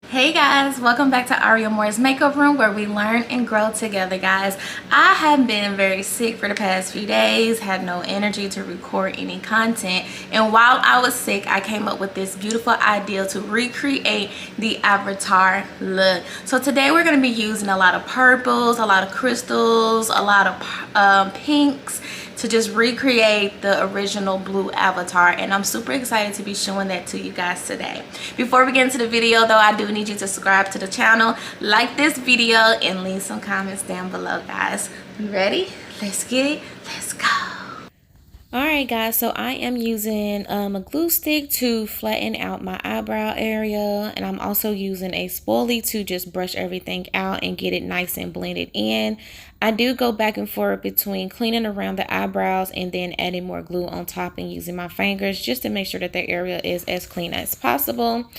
Hey guys, welcome back to Amore's makeup room where we learn and grow together, guys. I have been very sick for the past few days, had no energy to record any content, and while I was sick I came up with this beautiful idea to recreate the avatar look. So today we're going to be using a lot of purples, a lot of crystals, a lot of pinks to just recreate the original blue avatar, and I'm super excited to be showing that to you guys today. Before we get into the video though, I do need you to subscribe to the channel, like this video, and leave some comments down below, guys. You ready? Let's get it. Let's go. Alright guys, so I am using a glue stick to flatten out my eyebrow area, and I'm also using a spoolie to just brush everything out and get it nice and blended in. I do go back and forth between cleaning around the eyebrows and then adding more glue on top and using my fingers just to make sure that the area is as clean as possible.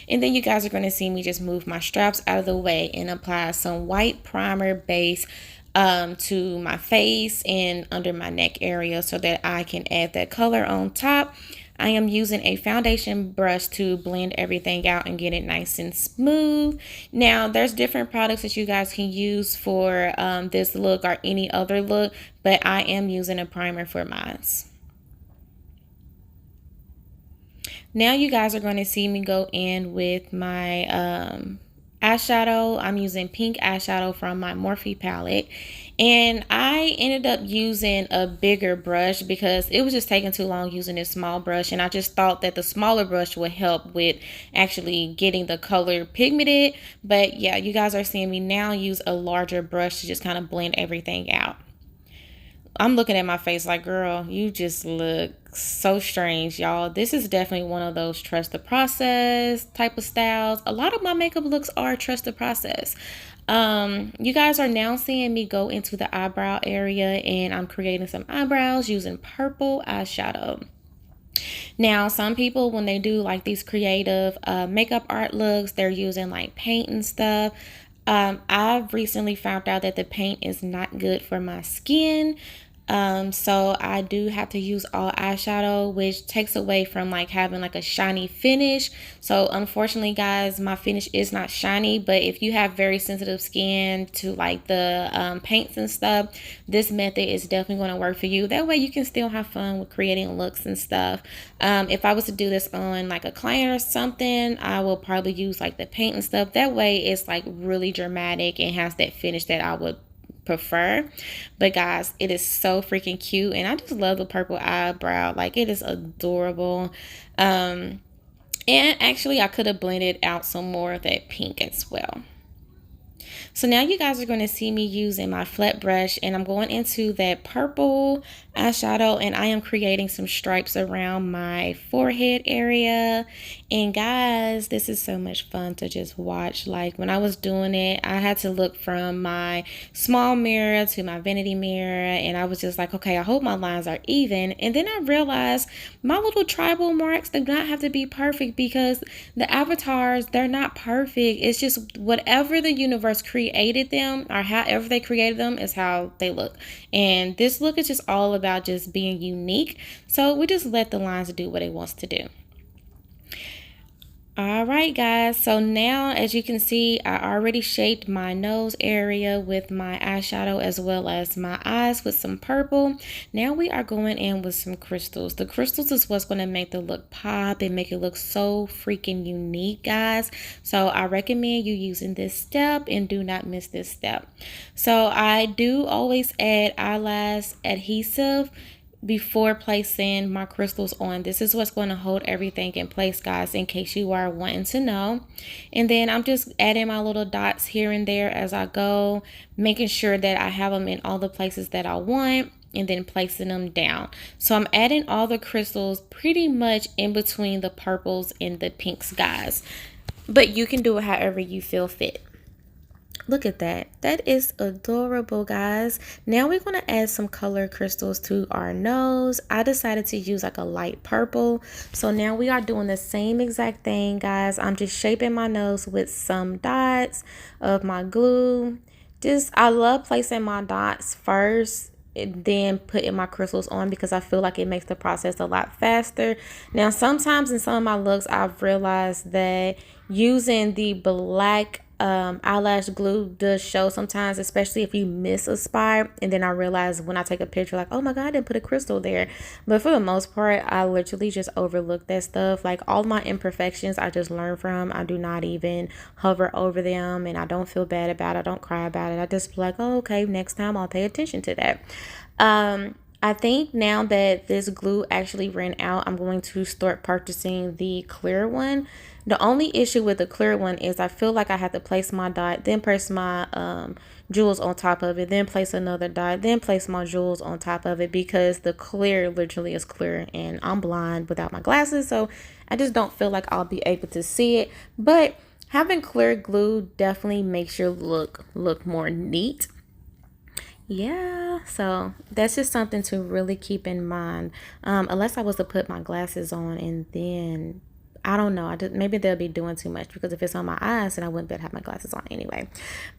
And then you guys are going to see me just move my straps out of the way and apply some white primer base to my face and under my neck area so that I can add that color on top. I am using a foundation brush to blend everything out and get it nice and smooth. Now, there's different products that you guys can use for this look or any other look, but I am using a primer for mine. Now you guys are going to see me go in with my eyeshadow. I'm using pink eyeshadow from my Morphe palette, and I ended up using a bigger brush because it was just taking too long using this small brush, and I just thought that the smaller brush would help with actually getting the color pigmented. But yeah, you guys are seeing me now use a larger brush to just kind of blend everything out. I'm looking at my face like, girl, you just look so strange, y'all. This is definitely one of those trust the process type of styles. A lot of my makeup looks are trust the process. You guys are now seeing me go into the eyebrow area, and I'm creating some eyebrows using purple eyeshadow. Now, some people, when they do like these creative makeup art looks, they're using like paint and stuff. I've recently found out that the paint is not good for my skin. So I do have to use all eyeshadow, which takes away from like having like a shiny finish. So unfortunately, guys, my finish is not shiny, but if you have very sensitive skin to like the paints and stuff, this method is definitely going to work for you. That way you can still have fun with creating looks and stuff. If I was to do this on like a client or something, I will probably use like the paint and stuff. That way it's like really dramatic and has that finish that I would prefer. But guys, it is so freaking cute, and I just love the purple eyebrow. Like, it is adorable. And actually I could have blended out some more of that pink as well. So now you guys are going to see me using my flat brush, and I'm going into that purple eyeshadow, and I am creating some stripes around my forehead area. And guys, this is so much fun to just watch. Like, when I was doing it, I had to look from my small mirror to my vanity mirror, and I was just like, okay, I hope my lines are even. And then I realized my little tribal marks do not have to be perfect, because the avatars, they're not perfect. It's just whatever the universe created them, or however they created them, is how they look. And this look is just all about just being unique. So we just let the lines do what it wants to do. Alright guys, so now as you can see, I already shaped my nose area with my eyeshadow as well as my eyes with some purple. Now we are going in with some crystals. The crystals is what's going to make the look pop and make it look so freaking unique, guys. So I recommend you using this step, and do not miss this step. So I do always add eyelash adhesive before placing my crystals on. This is what's going to hold everything in place, guys, in case you are wanting to know. And then I'm just adding my little dots here and there as I go, making sure that I have them in all the places that I want, and then placing them down. So I'm adding all the crystals pretty much in between the purples and the pinks, guys, but you can do it however you feel fit. Look at that. That is adorable, guys. Now we're going to add some color crystals to our nose. I decided to use like a light purple. So now we are doing the same exact thing, guys. I'm just shaping my nose with some dots of my glue. I love placing my dots first then putting my crystals on, because I feel like it makes the process a lot faster. Now, sometimes in some of my looks, I've realized that using the black eyelash glue does show sometimes, especially if you miss a spot. And then I realize when I take a picture, like, oh my god, I didn't put a crystal there. But for the most part, I literally just overlook that stuff. Like, all my imperfections I just learn from. I do not even hover over them, and I don't feel bad about it. I don't cry about it. I just be like, oh, okay, next time I'll pay attention to that. I think now that this glue actually ran out, I'm going to start purchasing the clear one. The only issue with the clear one is I feel like I have to place my dot, then place my jewels on top of it, then place another dot, then place my jewels on top of it, because the clear literally is clear and I'm blind without my glasses, so I just don't feel like I'll be able to see it. But having clear glue definitely makes your look more neat. Yeah, so that's just something to really keep in mind. Unless I was to put my glasses on and then I don't know. Maybe they'll be doing too much, because if it's on my eyes, then I wouldn't be able to have my glasses on anyway.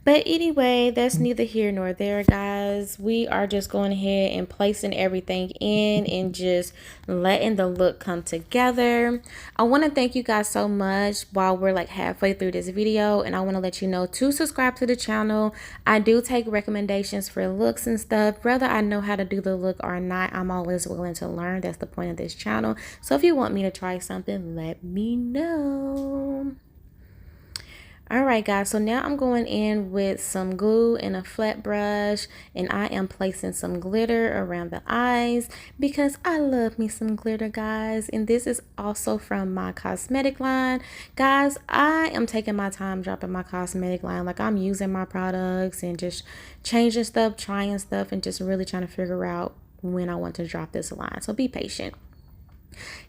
But anyway, that's neither here nor there, guys. We are just going ahead and placing everything in and just letting the look come together. I want to thank you guys so much while we're like halfway through this video, and I want to let you know to subscribe to the channel. I do take recommendations for looks and stuff. Whether I know how to do the look or not, I'm always willing to learn. That's the point of this channel. So if you want me to try something, let me know. All right, guys, so now I'm going in with some glue and a flat brush, and I am placing some glitter around the eyes because I love me some glitter, guys. And this is also from my cosmetic line. Guys, I am taking my time dropping my cosmetic line. Like, I'm using my products and just changing stuff, trying stuff, and just really trying to figure out when I want to drop this line. So be patient.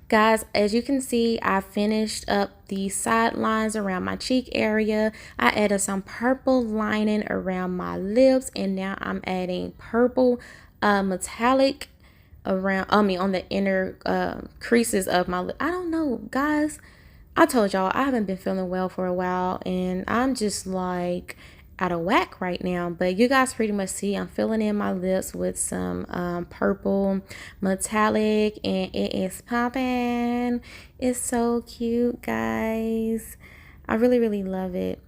Guys, as you can see, I finished up the side lines around my cheek area. I added some purple lining around my lips, and now I'm adding purple metallic around on the inner creases of my lip. I don't know, guys. I told y'all I haven't been feeling well for a while, and I'm just like out of whack right now. But you guys pretty much see I'm filling in my lips with some purple metallic, and it is popping. It's so cute, guys. I really love it.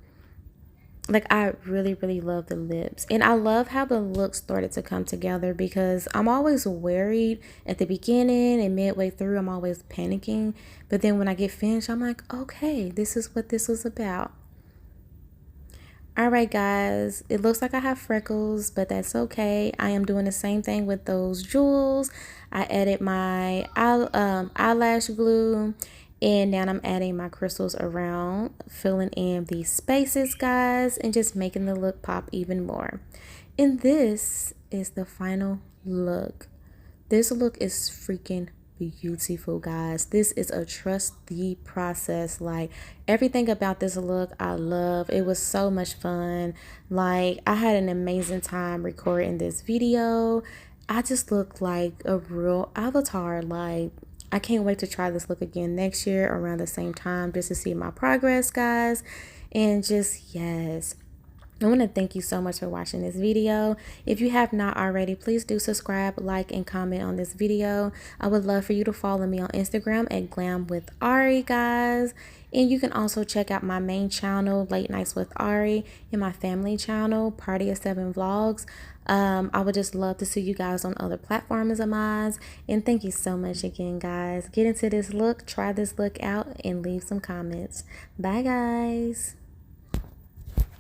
Like, I really love the lips, and I love how the look started to come together, because I'm always worried at the beginning and midway through. I'm always panicking, but then when I get finished, I'm like, okay, this is what this was about. All right, guys, it looks like I have freckles, but that's okay. I am doing the same thing with those jewels. I added my eyelash glue, and now I'm adding my crystals around, filling in these spaces, guys, and just making the look pop even more. And this is the final look. This look is freaking beautiful, guys. This is a trust the process. Like, everything about this look I love. It was so much fun. Like, I had an amazing time recording this video. I just look like a real avatar. Like, I can't wait to try this look again next year around the same time, just to see my progress, guys. And just, yes, I want to thank you so much for watching this video. If you have not already, please do subscribe, like, and comment on this video. I would love for you to follow me on Instagram at Glam with Ari, guys. And you can also check out my main channel, Late Nights with Ari, and my family channel, Party of 7 Vlogs. I would just love to see you guys on other platforms of mine. And thank you so much again, guys. Get into this look, try this look out, and leave some comments. Bye, guys.